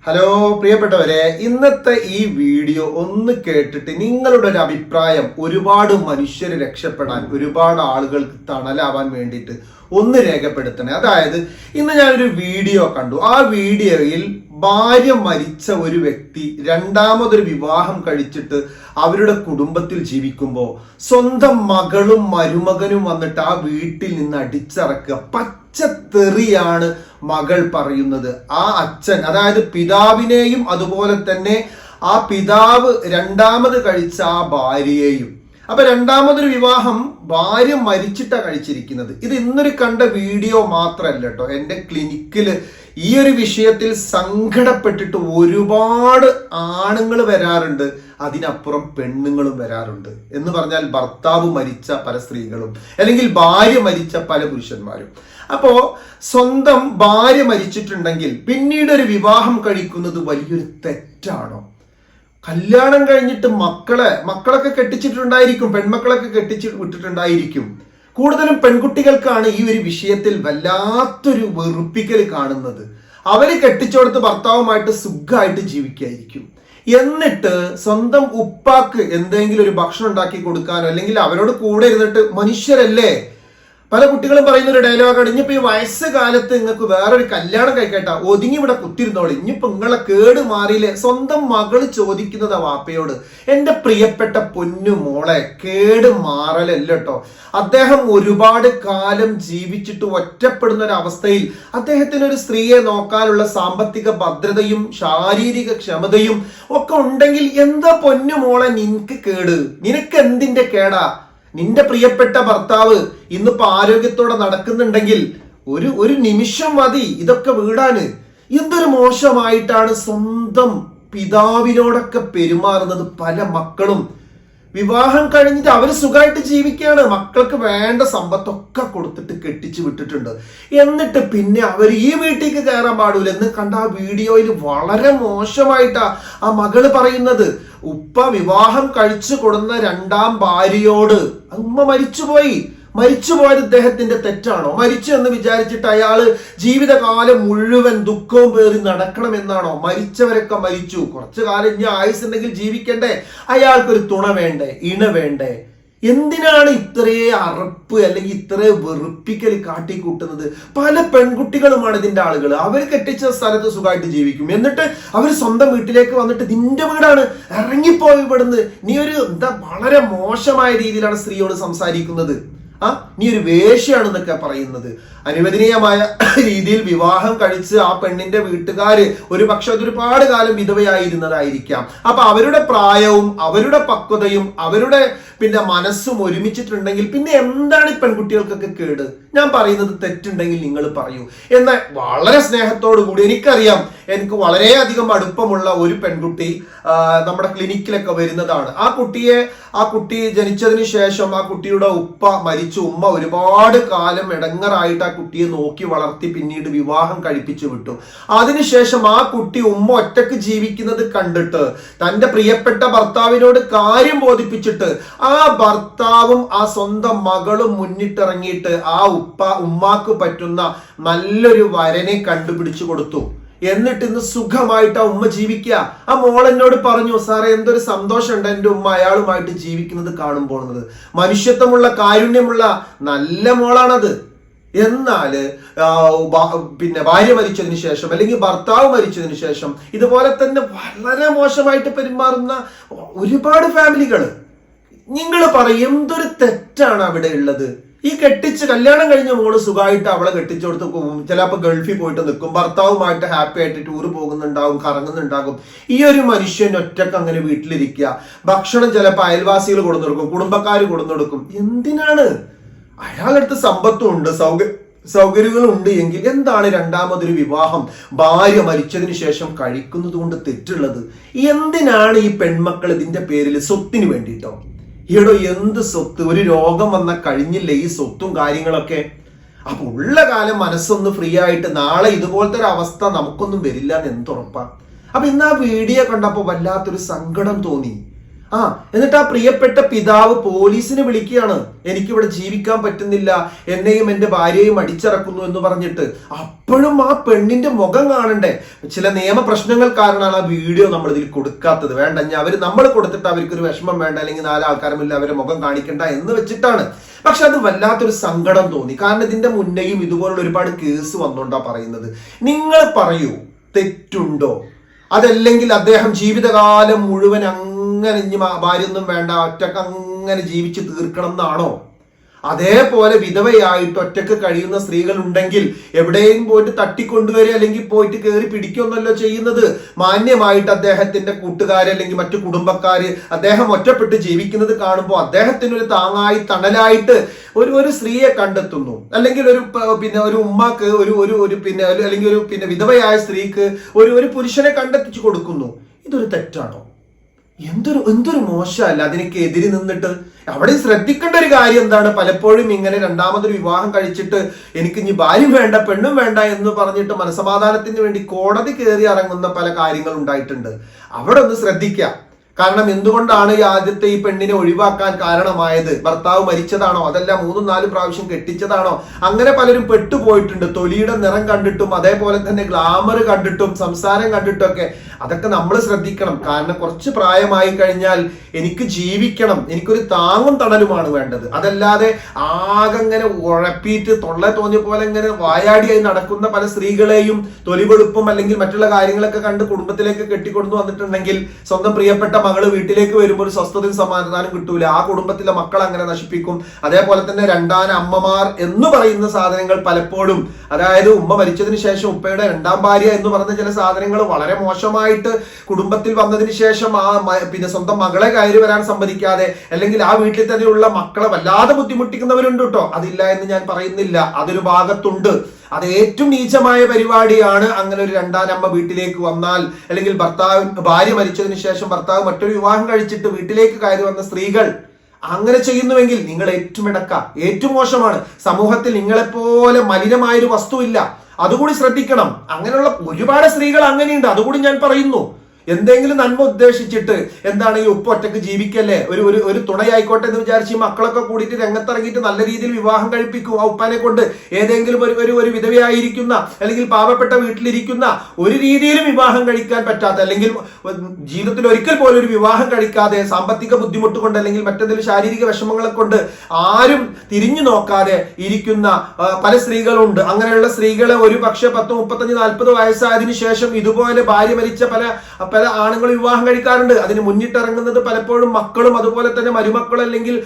Hello പ്രിയപ്പെട്ടവരെ, ഇന്നത്തെ ഈ വീഡിയോ ഒന്ന് കേട്ടിട്ട് നിങ്ങളുടെ ഒരു അഭിപ്രായം ഒരുപാട് മനുഷ്യർ രക്ഷപ്പെടാൻ, ഒരുപാട് ആളുകൾക്ക് തണലാവാൻ വേണ്ടിയിട്ട് ഒന്ന് രേഖപ്പെടുത്തണേ. അതായത് ഇന്ന് ഞാനൊരു വീഡിയോ കണ്ടു. ആ വീഡിയോയിൽ ഭാര്യ മരിച്ച ഒരു വ്യക്തി രണ്ടാമതൊരു വിവാഹം കഴിച്ചിട്ട് അവരുടെ കുടുംബത്തിൽ ജീവിക്കുമ്പോൾ സ്വന്തം മകളും മരുമകനും വന്നിട്ട് ആ വീട്ടിൽ നിന്ന് അടിച്ചിറക്കുക. പച്ചത്തെറിയാണ് മകൾ പറയുന്നത്. ആ അച്ഛൻ, അതായത് പിതാവിനെയും അതുപോലെ തന്നെ ആ പിതാവ് രണ്ടാമത് കഴിച്ച ആ ഭാര്യയെയും. അപ്പൊ രണ്ടാമതൊരു വിവാഹം ഭാര്യ മരിച്ചിട്ടാണ് കഴിച്ചിരിക്കുന്നത്. ഇത് ഇന്നൊരു കണ്ട വീഡിയോ മാത്രമല്ല കേട്ടോ. എൻ്റെ ക്ലിനിക്കില് ഈ ഒരു വിഷയത്തിൽ സങ്കടപ്പെട്ടിട്ട് ഒരുപാട് ആണുങ്ങൾ വരാറുണ്ട്, അതിനപ്പുറം പെണ്ണുങ്ങളും വരാറുണ്ട്. എന്ന് പറഞ്ഞാൽ ഭർത്താവ് മരിച്ച പല സ്ത്രീകളും, അല്ലെങ്കിൽ ഭാര്യ മരിച്ച പല പുരുഷന്മാരും. അപ്പോ സ്വന്തം ഭാര്യ മരിച്ചിട്ടുണ്ടെങ്കിൽ പിന്നീട് ഒരു വിവാഹം കഴിക്കുന്നത് വലിയൊരു തെറ്റാണോ? കല്യാണം കഴിഞ്ഞിട്ട് മക്കളൊക്കെ കെട്ടിച്ചിട്ടുണ്ടായിരിക്കും, പെൺമക്കളൊക്കെ കെട്ടിച്ച് വിട്ടിട്ടുണ്ടായിരിക്കും. കൂടുതലും പെൺകുട്ടികൾക്കാണ് ഈ ഒരു വിഷയത്തിൽ വല്ലാത്തൊരു വെറുപ്പിക്കൽ കാണുന്നത്. അവര് കെട്ടിച്ചോടത്ത് ഭർത്താവുമായിട്ട് സുഖമായിട്ട് ജീവിക്കായിരിക്കും. എന്നിട്ട് സ്വന്തം ഉപ്പാക്ക് എന്തെങ്കിലും ഒരു ഭക്ഷണം ഉണ്ടാക്കി കൊടുക്കാനോ, അല്ലെങ്കിൽ അവരോട് കൂടെ ഇരുന്നിട്ട്, മനുഷ്യരല്ലേ, പല കുട്ടികളും പറയുന്ന ഒരു ഡയലോഗാണ്, ഇനിയിപ്പോ ഈ വയസ്സുകാലത്ത് നിങ്ങൾക്ക് വേറൊരു കല്യാണം കഴിക്കട്ടാ, ഒതുങ്ങി ഇവിടെ കുത്തിരുന്നോളി, ഇനിയിപ്പോ നിങ്ങളെ കേട് മാറിയില്ലേ. സ്വന്തം മകള് ചോദിക്കുന്നത് വാപ്പയോട്, എന്റെ പ്രിയപ്പെട്ട പൊന്നു മോളെ, കേട് മാറലല്ല കേട്ടോ. അദ്ദേഹം ഒരുപാട് കാലം ജീവിച്ചിട്ട് ഒറ്റപ്പെടുന്ന ഒരു അവസ്ഥയിൽ അദ്ദേഹത്തിന് ഒരു സ്ത്രീയെ നോക്കാനുള്ള സാമ്പത്തിക ഭദ്രതയും ശാരീരിക ക്ഷമതയും ഒക്കെ ഉണ്ടെങ്കിൽ എന്താ പൊന്നു മോളെ നിനക്ക് കേട്? നിനക്ക് എന്തിന്റെ കേടാ? നിന്റെ പ്രിയപ്പെട്ട ഭർത്താവ് ഇന്നിപ്പോ ആരോഗ്യത്തോടെ നടക്കുന്നുണ്ടെങ്കിൽ ഒരു നിമിഷം മതി ഇതൊക്കെ വീടാന്. എന്തൊരു മോശമായിട്ടാണ് സ്വന്തം പിതാവിനോടൊക്കെ പെരുമാറുന്നത് പല മക്കളും. വിവാഹം കഴിഞ്ഞിട്ട് അവര് സുഖമായിട്ട് ജീവിക്കുകയാണ്, മക്കൾക്ക് വേണ്ട സമ്പത്തൊക്കെ കൊടുത്തിട്ട് കെട്ടിച്ചു വിട്ടിട്ടുണ്ട്. എന്നിട്ട് പിന്നെ അവർ ഈ വീട്ടിലേക്ക് കയറാൻ പാടില്ല എന്ന് കണ്ട ആ വീഡിയോയിൽ വളരെ മോശമായിട്ടാ ആ മകള് പറയുന്നത്. ഉപ്പ വിവാഹം കഴിച്ചു കൊടുന്ന രണ്ടാം ഭാര്യയോട്, ഉമ്മ മരിച്ചുപോയത് ഇദ്ദേഹത്തിന്റെ തെറ്റാണോ? മരിച്ചു എന്ന് വിചാരിച്ചിട്ട് അയാള് ജീവിതകാലം മുഴുവൻ ദുഃഖവും പേറി നടക്കണമെന്നാണോ? മരിച്ചവരൊക്കെ മരിച്ചു, കുറച്ചു കാലം ഇനി ആയുസുണ്ടെങ്കിൽ ജീവിക്കണ്ടേ? അയാൾക്കൊരു തുണ വേണ്ടേ, ഇണ വേണ്ടേ? എന്തിനാണ് ഇത്രയേ അറപ്പ് അല്ലെങ്കിൽ ഇത്രേ വെറുപ്പിക്കൽ കാട്ടിക്കൂട്ടുന്നത്? പല പെൺകുട്ടികളുമാണ് ഇതിന്റെ ആളുകൾ. അവർ കെട്ടിച്ച സ്ഥലത്ത് സുഖമായിട്ട് ജീവിക്കും, എന്നിട്ട് അവർ സ്വന്തം വീട്ടിലേക്ക് വന്നിട്ട് നിന്റെ വീടാണ്, ഇറങ്ങിപ്പോയി ഇവിടുന്ന്, നീ ഒരു വളരെ മോശമായ രീതിയിലാണ് സ്ത്രീയോട് സംസാരിക്കുന്നത്, നീ ഒരു വേശ്യാണെന്നൊക്കെ പറയുന്നത്. അനുവദനീയമായ രീതിയിൽ വിവാഹം കഴിച്ച് ആ പെണ്ണിന്റെ വീട്ടുകാര് ഒരു പക്ഷെ ഒരുപാട് കാലം വിധവയായിരുന്നതായിരിക്കാം. അപ്പൊ അവരുടെ പ്രായവും അവരുടെ പക്വതയും അവരുടെ മനസ്സും ഒരുമിച്ചിട്ടുണ്ടെങ്കിൽ പിന്നെ എന്താണ് ഈ പെൺകുട്ടികൾക്കൊക്കെ കേട്? ഞാൻ പറയുന്നത് തെറ്റുണ്ടെങ്കിൽ നിങ്ങൾ പറയൂ. എന്നാൽ വളരെ സ്നേഹത്തോടു കൂടി, എനിക്കറിയാം, എനിക്ക് വളരെയധികം അടുപ്പമുള്ള ഒരു പെൺകുട്ടി നമ്മുടെ ക്ലിനിക്കിലൊക്കെ വരുന്നതാണ്. ആ കുട്ടി ജനിച്ചതിന് ശേഷം ആ കുട്ടിയുടെ ഉപ്പ മരിച്ചു. ഉമ്മ ഒരുപാട് കാലം ഇടങ്ങറായിട്ട് ആ കുട്ടിയെ നോക്കി വളർത്തി പിന്നീട് വിവാഹം കഴിപ്പിച്ചു വിട്ടു. അതിനുശേഷം ആ കുട്ടി ഉമ്മ ഒറ്റക്ക് ജീവിക്കുന്നത് കണ്ടിട്ട് തന്റെ പ്രിയപ്പെട്ട ഭർത്താവിനോട് കാര്യം ബോധിപ്പിച്ചിട്ട് ആ ഭർത്താവും ആ സ്വന്തം മകളും മുന്നിട്ടിറങ്ങിയിട്ട് ആ ഉമ്മാക്ക് പറ്റുന്ന നല്ലൊരു വരനെ കണ്ടുപിടിച്ചു കൊടുത്തു. എന്നിട്ട് ഇന്ന് സുഖമായിട്ട് ആ ഉമ്മ ജീവിക്കുക. ആ മോളെന്നോട് പറഞ്ഞു, സാറേ എന്തൊരു സന്തോഷമുണ്ട് എൻ്റെ ഉമ്മ അയാളുമായിട്ട് ജീവിക്കുന്നത് കാണുമ്പോൾ. മനുഷ്യത്വമുള്ള, കാരുണ്യമുള്ള നല്ല മോളാണത്. എന്നാല് ഭാര്യ മരിച്ചതിന് ശേഷം അല്ലെങ്കിൽ ഭർത്താവ് മരിച്ചതിന് ശേഷം ഇതുപോലെ തന്നെ വളരെ മോശമായിട്ട് പെരുമാറുന്ന ഒരുപാട് ഫാമിലികൾ. നിങ്ങൾ പറയും, എന്തൊരു തെറ്റാണ് അവിടെ ഉള്ളത്? ഈ കല്യാണം കഴിഞ്ഞ മോള് സുഖമായിട്ട് അവളെ കെട്ടിച്ചോടത്ത് പോകും, ചിലപ്പോൾ ഗൾഫിൽ പോയിട്ട് നിൽക്കും, ഭർത്താവുമായിട്ട് ഹാപ്പി ആയിട്ട് ടൂറ് പോകുന്നുണ്ടാവും, കറങ്ങുന്നുണ്ടാകും. ഈ ഒരു മനുഷ്യൻ ഒറ്റക്ക് അങ്ങനെ വീട്ടിലിരിക്കുക, ഭക്ഷണം ചിലപ്പോൾ അയൽവാസികൾ കൊടുക്കും, കുടുംബക്കാർ കൊടുക്കും. എന്തിനാണ്? അയാളടുത്ത് സമ്പത്തും ഉണ്ട്, സൗകര്യങ്ങളുണ്ട് എങ്കിൽ എന്താണ് രണ്ടാമതൊരു വിവാഹം ഭാര്യ മരിച്ചതിന് ശേഷം കഴിക്കുന്നത് കൊണ്ട് തെറ്റുള്ളത്? എന്തിനാണ് ഈ പെൺമക്കൾ ഇതിന്റെ പേരിൽ സ്വത്തിന് വേണ്ടിയിട്ടോ? ഈടോ എന്ത് സ്വത്ത്? ഒരു രോഗം വന്നാൽ കഴിഞ്ഞില്ലേ ഈ സ്വത്തും കാര്യങ്ങളൊക്കെ? അപ്പൊ ഉള്ള കാലം മനസ്സൊന്ന് ഫ്രീ ആയിട്ട് നാളെ ഇതുപോലത്തെ ഒരു അവസ്ഥ നമുക്കൊന്നും വരില്ല എന്ന് എന്തുറപ്പാ? അപ്പൊ ഇന്ന് ആ വീഡിയോ കണ്ടപ്പോ വല്ലാത്തൊരു സങ്കടം തോന്നി. എന്നിട്ട് ആ പ്രിയപ്പെട്ട പിതാവ് പോലീസിനെ വിളിക്കുകയാണ്, എനിക്കിവിടെ ജീവിക്കാൻ പറ്റുന്നില്ല, എന്നെയും എന്റെ ഭാര്യയും അടിച്ചിറക്കുന്നു എന്ന് പറഞ്ഞിട്ട്. അപ്പോഴും ആ പെണ്ണിന്റെ മുഖം കാണണ്ടേ? ചില നിയമ പ്രശ്നങ്ങൾ കാരണമാണ് ആ വീഡിയോ നമ്മൾ ഇതിൽ കൊടുക്കാത്തത്. വേണ്ട, നമ്മൾ കൊടുത്തിട്ട് അവർക്കൊരു വിഷമം വേണ്ട, അല്ലെങ്കിൽ 4 ആൾക്കാരുമില്ല അവരെ മുഖം കാണിക്കണ്ട എന്ന് വെച്ചിട്ടാണ്. പക്ഷെ അത് വല്ലാത്തൊരു സങ്കടം തോന്നി. കാരണം ഇതിന്റെ മുന്നേയും ഇതുപോലുള്ള ഒരുപാട് കേസ് വന്നോണ്ടാ പറയുന്നത്. നിങ്ങൾ പറയൂ, തെറ്റുണ്ടോ? അതല്ലെങ്കിൽ അദ്ദേഹം ജീവിതകാലം മുഴുവൻ അങ്ങനെ ഇനി ഭാര്യയൊന്നും വേണ്ട, ഒറ്റക്ക് അങ്ങനെ ജീവിച്ച് തീർക്കണം എന്നാണോ? അതേപോലെ വിധവയായിട്ട് ഒറ്റക്ക് കഴിയുന്ന സ്ത്രീകൾ ഉണ്ടെങ്കിൽ എവിടെയും പോയിട്ട് തട്ടിക്കൊണ്ടുവരിക അല്ലെങ്കിൽ പോയിട്ട് കയറി പിടിക്കൊന്നല്ലോ ചെയ്യുന്നത്. മാന്യമായിട്ട് അദ്ദേഹത്തിന്റെ കൂട്ടുകാര് അല്ലെങ്കിൽ മറ്റു കുടുംബക്കാര് അദ്ദേഹം ഒറ്റപ്പെട്ട് ജീവിക്കുന്നത് കാണുമ്പോൾ അദ്ദേഹത്തിനൊരു താങ്ങായി തണലായിട്ട് ഒരു സ്ത്രീയെ കണ്ടെത്തുന്നു. അല്ലെങ്കിൽ ഒരു ഉമ്മാക്ക് അല്ലെങ്കിൽ ഒരു വിധവയായ സ്ത്രീക്ക് ഒരു പുരുഷനെ കണ്ടെത്തിച്ചു കൊടുക്കുന്നു. ഇതൊരു തെറ്റാണോ? എന്തൊരു മോശമല്ല അതിനൊക്കെ എതിരി നിന്നിട്ട്. അവിടെ ശ്രദ്ധിക്കേണ്ട ഒരു കാര്യം എന്താണ്? പലപ്പോഴും ഇങ്ങനെ രണ്ടാമതൊരു വിവാഹം കഴിച്ചിട്ട് എനിക്ക് ഇനി ഭാര്യ വേണ്ട പെണ്ണും വേണ്ട എന്ന് പറഞ്ഞിട്ട് മനസമാധാനത്തിന് വേണ്ടി കോടതി കയറി ഇറങ്ങുന്ന പല കാര്യങ്ങൾ ഉണ്ടായിട്ടുണ്ട്. അവിടെ ഒന്ന് ശ്രദ്ധിക്കുക. കാരണം എന്തുകൊണ്ടാണ് ആദ്യത്തെ ഈ പെണ്ണിനെ ഒഴിവാക്കാൻ കാരണമായത്? ഭർത്താവ് മരിച്ചതാണോ? അതല്ല 3-4 പ്രാവശ്യം കെട്ടിച്ചതാണോ? അങ്ങനെ പലരും പെട്ടുപോയിട്ടുണ്ട്. തൊലിയുടെ നിറം കണ്ടിട്ടും അതേപോലെ തന്നെ ഗ്ലാമർ കണ്ടിട്ടും സംസാരം കണ്ടിട്ടും ഒക്കെ. അതൊക്കെ നമ്മൾ ശ്രദ്ധിക്കണം. കാരണം കുറച്ച് പ്രായമായി കഴിഞ്ഞാൽ എനിക്ക് ജീവിക്കണം, എനിക്കൊരു താങ്ങും തണലുമാണ് വേണ്ടത്. അതല്ലാതെ ആകെങ്ങനെ ഉഴപ്പിയിട്ട് തൊള്ള തോന്നിയ പോലെ ഇങ്ങനെ വായാടിയായി നടക്കുന്ന പല സ്ത്രീകളെയും തൊലിവെടുപ്പും അല്ലെങ്കിൽ മറ്റുള്ള കാര്യങ്ങളൊക്കെ കണ്ട് കുടുംബത്തിലേക്ക് കെട്ടിക്കൊണ്ടു വന്നിട്ടുണ്ടെങ്കിൽ സ്വന്തം പ്രിയപ്പെട്ട മകള് വീട്ടിലേക്ക് വരുമ്പോൾ ഒരു സ്വസ്ഥതയും സമാധാനം കിട്ടൂല. ആ കുടുംബത്തിലെ മക്കൾ അങ്ങനെ നശിപ്പിക്കും. അതേപോലെ തന്നെ രണ്ടാന അമ്മമാർ എന്ന് പറയുന്ന സാധനങ്ങൾ പലപ്പോഴും, അതായത് ഉമ്മ മരിച്ചതിന് ശേഷം ഉപ്പയുടെ 2ാം ഭാര്യ എന്ന് പറയുന്ന ചില സാധനങ്ങൾ വളരെ മോശമായിട്ട് കുടുംബത്തിൽ വന്നതിന് ശേഷം സ്വന്തം മകളെ കയറി വരാൻ സമ്മതിക്കാതെ അല്ലെങ്കിൽ ആ വീട്ടിൽ തന്നെയുള്ള മക്കളെ വല്ലാതെ ബുദ്ധിമുട്ടിക്കുന്നവരുണ്ട് കേട്ടോ. അതില്ല എന്ന് ഞാൻ പറയുന്നില്ല, അതൊരു ഭാഗത്തുണ്ട്. അത് ഏറ്റവും നീചമായ പരിപാടിയാണ്. അങ്ങനെ ഒരു 2ാം അമ്മ വീട്ടിലേക്ക് വന്നാൽ അല്ലെങ്കിൽ ഭാര്യ മരിച്ചതിന് ശേഷം ഭർത്താവ് മറ്റൊരു വിവാഹം കഴിച്ചിട്ട് വീട്ടിലേക്ക് കയറി വന്ന സ്ത്രീകൾ അങ്ങനെ ചെയ്യുന്നുവെങ്കിൽ നിങ്ങൾ ഏറ്റവും ഏറ്റവും മോശമാണ്. സമൂഹത്തിൽ നിങ്ങളെപ്പോലെ മലിനമായൊരു വസ്തുവില്ല, അതുകൂടി ശ്രദ്ധിക്കണം. അങ്ങനെയുള്ള ഒരുപാട് സ്ത്രീകൾ അങ്ങനെയുണ്ട്, അതുകൂടി ഞാൻ പറയുന്നു. എന്തെങ്കിലും നന്മ ഉദ്ദേശിച്ചിട്ട് എന്താണ് ഈ ഉപ്പ ഒറ്റക്ക് ജീവിക്കല്ലേ, ഒരു തുണയായിക്കോട്ടെ എന്ന് വിചാരിച്ച് ഈ മക്കളൊക്കെ കൂടിയിട്ട് രംഗത്തിറങ്ങിയിട്ട് നല്ല രീതിയിൽ വിവാഹം കഴിപ്പിക്കും. ആ ഉപ്പാനെ കൊണ്ട് ഏതെങ്കിലും ഒരു വിധവയായിരിക്കുന്ന അല്ലെങ്കിൽ പാവപ്പെട്ട വീട്ടിലിരിക്കുന്ന ഒരു രീതിയിലും വിവാഹം കഴിക്കാൻ പറ്റാത്ത അല്ലെങ്കിൽ ജീവിതത്തിൽ ഒരിക്കൽ പോലും ഒരു വിവാഹം കഴിക്കാതെ സാമ്പത്തിക ബുദ്ധിമുട്ട് കൊണ്ട് അല്ലെങ്കിൽ മറ്റെന്തെങ്കിലും ശാരീരിക വിഷമങ്ങളെ കൊണ്ട് ആരും തിരിഞ്ഞു നോക്കാതെ ഇരിക്കുന്ന പല സ്ത്രീകളുണ്ട്. അങ്ങനെയുള്ള സ്ത്രീകളെ ഒരു പക്ഷെ 10, 35, 40 വയസ്സായതിനു ശേഷം ഇതുപോലെ ഭാര്യ മരിച്ച പല ആണുങ്ങൾ വിവാഹം കഴിക്കാറുണ്ട്. അതിന് മുന്നിട്ടിറങ്ങുന്നത് പലപ്പോഴും മക്കളും അതുപോലെ തന്നെ മരുമക്കളും അല്ലെങ്കിൽ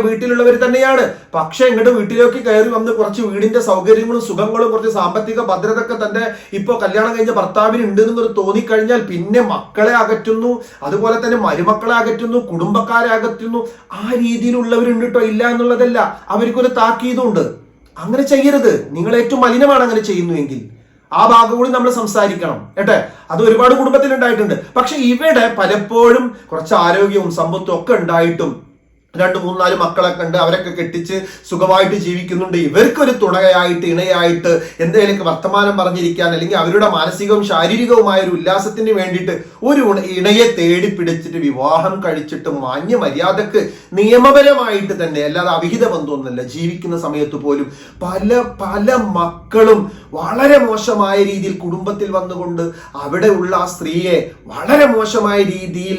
വീട്ടിലുള്ളവർ തന്നെയാണ്. പക്ഷെ ഇങ്ങോട്ട് വീട്ടിലേക്ക് കയറി വന്ന് കുറച്ച് വീടിന്റെ സൗകര്യങ്ങളും സുഖങ്ങളും കുറച്ച് സാമ്പത്തിക ഭദ്രത ഒക്കെ തന്നെ ഇപ്പൊ കല്യാണം കഴിഞ്ഞ ഭർത്താവിന് ഉണ്ട് എന്നൊരു തോന്നിക്കഴിഞ്ഞാൽ പിന്നെ മക്കളെ അകറ്റുന്നു, അതുപോലെ തന്നെ മരുമക്കളെ അകറ്റുന്നു, കുടുംബക്കാരെ അകറ്റുന്നു. ആ രീതിയിലുള്ളവരുണ്ട് കേട്ടോ, ഇല്ല എന്നുള്ളതല്ല. അവർക്കൊരു താക്കീതുണ്ട്. അങ്ങനെ ചെയ്യരുത്. നിങ്ങൾ ഏറ്റവും മലിനമാണ് അങ്ങനെ ചെയ്യുന്നുവെങ്കിൽ. ആ ഭാഗം കൂടി നമ്മൾ സംസാരിക്കണം കേട്ടെ. അത് ഒരുപാട് കുടുംബത്തിൽ ഉണ്ടായിട്ടുണ്ട്. പക്ഷെ ഇവിടെ പലപ്പോഴും കുറച്ച് ആരോഗ്യവും സമ്പത്തും ഒക്കെ ഉണ്ടായിട്ടും 2, 3, 4 മക്കളൊക്കെ ഉണ്ട്, അവരൊക്കെ കെട്ടിച്ച് സുഖമായിട്ട് ജീവിക്കുന്നുണ്ട്. ഇവർക്കൊരു തുണയായിട്ട് ഇണയായിട്ട് എന്തെങ്കിലും വർത്തമാനം പറഞ്ഞിരിക്കാൻ അല്ലെങ്കിൽ അവരുടെ മാനസികവും ശാരീരികവുമായ ഒരു ഉല്ലാസത്തിന് വേണ്ടിയിട്ട് ഒരു ഇണയെ തേടി പിടിച്ചിട്ട് വിവാഹം കഴിച്ചിട്ട് മാന്യ മര്യാദക്ക് നിയമപരമായിട്ട് തന്നെ, അല്ലാതെ അവിഹിത ബന്ധമൊന്നുമല്ല, ജീവിക്കുന്ന സമയത്ത് പോലും പല മക്കളും വളരെ മോശമായ രീതിയിൽ കുടുംബത്തിൽ വന്നുകൊണ്ട് അവിടെ ഉള്ള ആ സ്ത്രീയെ വളരെ മോശമായ രീതിയിൽ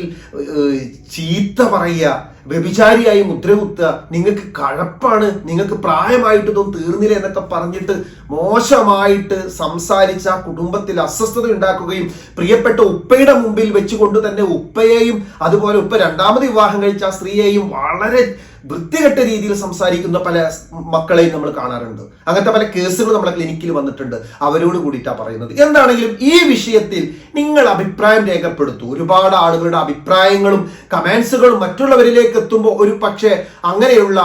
ചീത്ത പറയുക, വ്യഭിചാരിയായി മുദ്രകുത്തുക, നിങ്ങൾക്ക് കഴപ്പാണ്, നിങ്ങൾക്ക് പ്രായമായിട്ടൊന്നും തീർന്നില്ല എന്നൊക്കെ പറഞ്ഞിട്ട് മോശമായിട്ട് സംസാരിച്ച കുടുംബത്തിൽ അസ്വസ്ഥത ഉണ്ടാക്കുകയും പ്രിയപ്പെട്ട ഉപ്പയുടെ മുമ്പിൽ വെച്ചുകൊണ്ട് തന്നെ ഉപ്പയെയും അതുപോലെ ഉപ്പ 2ാമത് വിവാഹം കഴിച്ച ആ സ്ത്രീയെയും വളരെ വൃത്തികെട്ട രീതിയിൽ സംസാരിക്കുന്ന പല മക്കളെയും നമ്മൾ കാണാറുണ്ട്. അങ്ങനത്തെ പല കേസുകൾ നമ്മളെ ക്ലിനിക്കിൽ വന്നിട്ടുണ്ട്. അവരോട് കൂടിയിട്ടാണ് പറയുന്നത്. എന്താണെങ്കിലും ഈ വിഷയത്തിൽ നിങ്ങൾ അഭിപ്രായം രേഖപ്പെടുത്തൂ. ഒരുപാട് ആളുകളുടെ അഭിപ്രായങ്ങളും കമന്റ്സുകളും മറ്റുള്ളവരിലേക്ക് എത്തുമ്പോൾ ഒരു പക്ഷേ അങ്ങനെയുള്ള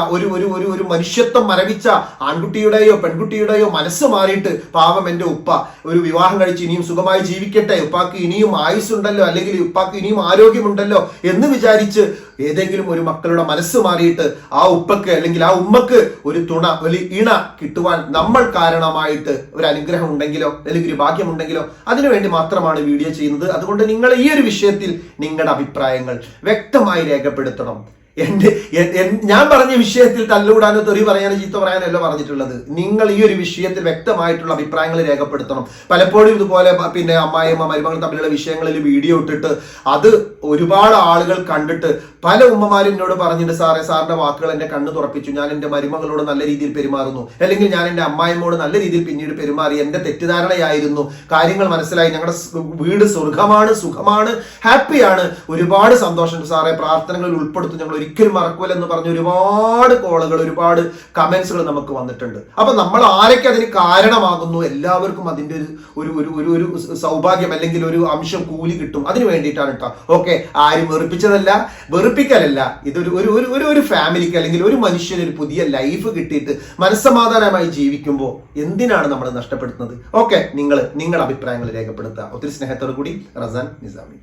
ഒരു മനുഷ്യത്വം മരവിച്ച ആൺകുട്ടിയുടെയോ പെൺകുട്ടിയുടെയോ മനസ്സ് മാറിയിട്ട് പാവം എൻ്റെ ഉപ്പ ഒരു വിവാഹം കഴിച്ച് ഇനിയും സുഖമായി ജീവിക്കട്ടെ, ഉപ്പാക്ക് ഇനിയും ആയുസ്സുണ്ടല്ലോ അല്ലെങ്കിൽ ഉപ്പാക്ക് ഇനിയും ആരോഗ്യമുണ്ടല്ലോ എന്ന് വിചാരിച്ച് ഏതെങ്കിലും ഒരു മക്കളുടെ മനസ്സ് മാറിയിട്ട് ആ ഉപ്പക്ക് അല്ലെങ്കിൽ ആ ഉമ്മക്ക് ഒരു തുണ, ഒരു ഇണ കിട്ടുവാൻ നമ്മൾ കാരണമായിട്ട് ഒരു അനുഗ്രഹം ഉണ്ടെങ്കിലോ അല്ലെങ്കിൽ ഒരു ഭാഗ്യമുണ്ടെങ്കിലോ അതിനുവേണ്ടി മാത്രമാണ് വീഡിയോ ചെയ്യുന്നത്. അതുകൊണ്ട് നിങ്ങൾ ഈ ഒരു വിഷയത്തിൽ നിങ്ങളുടെ അഭിപ്രായങ്ങൾ വ്യക്തമായി രേഖപ്പെടുത്തണം. ഞാൻ പറഞ്ഞ വിഷയത്തിൽ തല്ലുകൂടാനോ തെറി പറയാനോ ചീത്ത പറയാനോ അല്ല പറഞ്ഞിട്ടുള്ളത്. നിങ്ങൾ ഈ ഒരു വിഷയത്തിൽ വ്യക്തമായിട്ടുള്ള അഭിപ്രായങ്ങൾ രേഖപ്പെടുത്തണം. പലപ്പോഴും ഇതുപോലെ പിന്നെ അമ്മായിയമ്മ മരുമകൾ തമ്മിലുള്ള വിഷയങ്ങളിൽ വീഡിയോ ഇട്ടിട്ട് അത് ഒരുപാട് ആളുകൾ കണ്ടിട്ട് പല ഉമ്മമാരും എന്നോട് പറഞ്ഞിട്ട് സാറിന്റെ വാക്കുകൾ എന്റെ കണ്ണ് തുറപ്പിച്ചു, ഞാൻ എന്റെ മരുമകളോട് നല്ല രീതിയിൽ പെരുമാറുന്നു, അല്ലെങ്കിൽ ഞാൻ എന്റെ അമ്മായിമ്മോട് നല്ല രീതിയിൽ പിന്നീട് പെരുമാറി, എന്റെ തെറ്റിദ്ധാരണയായിരുന്നു, കാര്യങ്ങൾ മനസ്സിലായി, ഞങ്ങളുടെ വീട് സ്വർഗമാണ്, സുഖമാണ്, ഹാപ്പിയാണ്, ഒരുപാട് സന്തോഷം സാറേ, പ്രാർത്ഥനകളിൽ ഉൾപ്പെടുത്തും, ഞങ്ങൾ ഒരിക്കലും മറക്കൂലെന്ന് പറഞ്ഞ ഒരുപാട് കോളുകൾ, ഒരുപാട് കമന്റ്സുകൾ നമുക്ക് വന്നിട്ടുണ്ട്. അപ്പൊ നമ്മൾ ആരൊക്കെ അതിന് കാരണമാകുന്നു, എല്ലാവർക്കും അതിന്റെ ഒരു സൗഭാഗ്യം അല്ലെങ്കിൽ ഒരു അംശം കൂലി കിട്ടും. അതിന് വേണ്ടിയിട്ടാണ് കേട്ടോ. ഓക്കെ, ആരും വെറുപ്പിച്ചതല്ല, വെറുപ്പിക്കലല്ല. ഇതൊരു ഒരു ഫാമിലിക്ക് അല്ലെങ്കിൽ ഒരു മനുഷ്യന് ഒരു പുതിയ ലൈഫ് കിട്ടിയിട്ട് മനസ്സമാധാനമായി ജീവിക്കുമ്പോൾ എന്തിനാണ് നമ്മൾ നഷ്ടപ്പെടുത്തുന്നത്? ഓക്കെ, നിങ്ങളുടെ അഭിപ്രായങ്ങൾ രേഖപ്പെടുത്തുക. ഒത്തിരി സ്നേഹത്തോടു കൂടി റസാൻ നിസാമി.